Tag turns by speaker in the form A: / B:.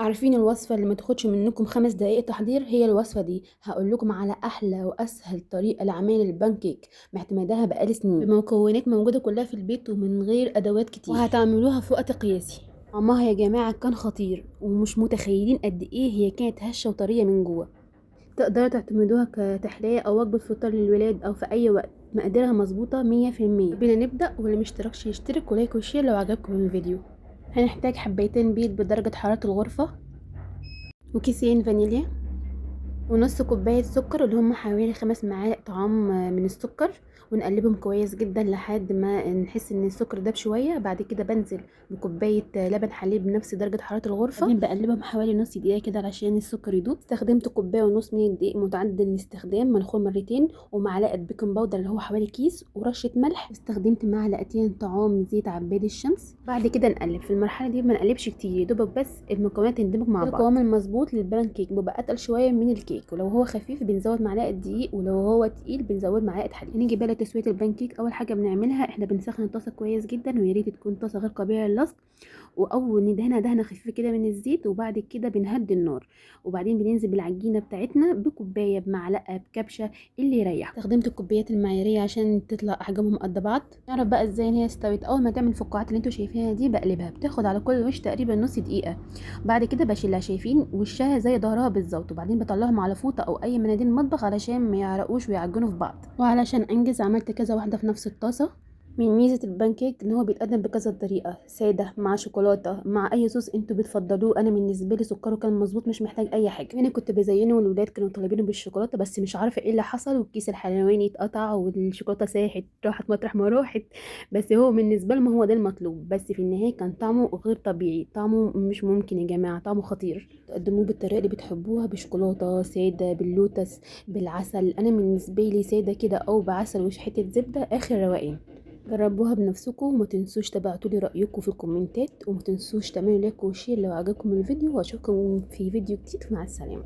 A: عارفين الوصفة اللي ما تاخدش منكم 5 دقايق تحضير؟ هي الوصفة دي هقول لكم على احلى واسهل طريقة لعمل البانكيك، معتمداها بقالي سنين بمكونات موجودة كلها في البيت ومن غير ادوات كتير، وهتعملوها في وقت قياسي. طعمها يا جماعة كان خطير، ومش متخيلين قد ايه هي كانت هشة وطرية من جوه. تقدروا تعتمدوها كتحلية او وجبة فطار للولاد او في اي وقت. مقاديرها مظبوطة 100%. بينا نبدأ، واللي مشتركش يشترك ولايك وشير لو عجبكم الفيديو. هنحتاج حبيتين بيض بدرجة حرارة الغرفة، وكيسين فانيليا، ونص كوباية سكر اللي هم حوالي 5 معالق طعام من السكر، ونقلبهم كويس جدا لحد ما نحس ان السكر داب شوية. بعد كده بنزل بكوباية لبن حليب بنفس درجة حرارة الغرفة، بعدين بقلبهم حوالي نص دقيقة كده علشان السكر يدوب. استخدمت كوباية ونص من الدقيق متعدد الاستخدام منخول مرتين، ومعلقة بيكنج باودر اللي هو حوالي كيس، ورشة ملح. استخدمت معلقتين طعام زيت عباد الشمس. بعد كده نقلب. في المرحلة دي ما نقلبش كتير، يا دوبك بس المكونات تندمج مع بعض. القوام المظبوط للبان كيك بيبقى اتقل شوية من الكيك، ولو هو خفيف بنزود معلقة دقيق، ولو هو تقيل بنزود معلقة حليب. نيجي بقى لتسوية البان كيك. اول حاجة بنعملها احنا بنسخن الطاسة كويس جدا، ويا ريت تكون طاسة غير قابلة للصق، واول ندهنها دهنه خفيفه كده من الزيت. وبعد كده بنهدي النار، وبعدين بننزل بالعجينه بتاعتنا بكوبايه بمعلقه بكبشه اللي يريح. استخدمت الكوبايات المعياريه عشان تطلع احجامهم قد بعض. نعرف بقى ازاي ان هي استوت. اول ما تعمل الفقاعات اللي انتوا شايفينها دي بقلبها، بتاخد على كل وش تقريبا نص دقيقه. بعد كده بشيلها، شايفين وشها زي ظهرها بالظبط، وبعدين بطلعهم على فوطه او اي مناديل مطبخ علشان ما يعرقوش ويعجنوا في بعض. وعلشان انجز عملت كذا واحده في نفس الطاسه. من ميزة البانكيك ان هو بيتقدم بكذا طريقة، سادة مع شوكولاتة مع اي صوص انتوا بتفضلوه. انا بالنسبة لي سكره كان مظبوط، مش محتاج اي حاجة. هنا كنت بزينه والولاد كانوا طالبينه بالشوكولاتة، بس مش عارفة ايه اللي حصل، والكيس الحلواني اتقطع والشوكولاتة ساحت راحت مطرح ما راحت. بس هو بالنسبة لهم هو ده المطلوب. بس في النهاية كان طعمه غير طبيعي، طعمه مش ممكن يا جماعة، طعمه خطير. تقدموه بالطريقة اللي بتحبوها، بشوكولاتة سادة، باللوتس، بالعسل. انا بالنسبة لي سادة كده او بعسل وحتة زبدة، اخر روقان. جربوها بنفسكم، وما تنسوش تبعتولي رأيكم في الكومنتات، وما تنسوش تعملوا لايك وشير لو عجبكم الفيديو، واشوفكم في فيديو جديد. مع السلامة.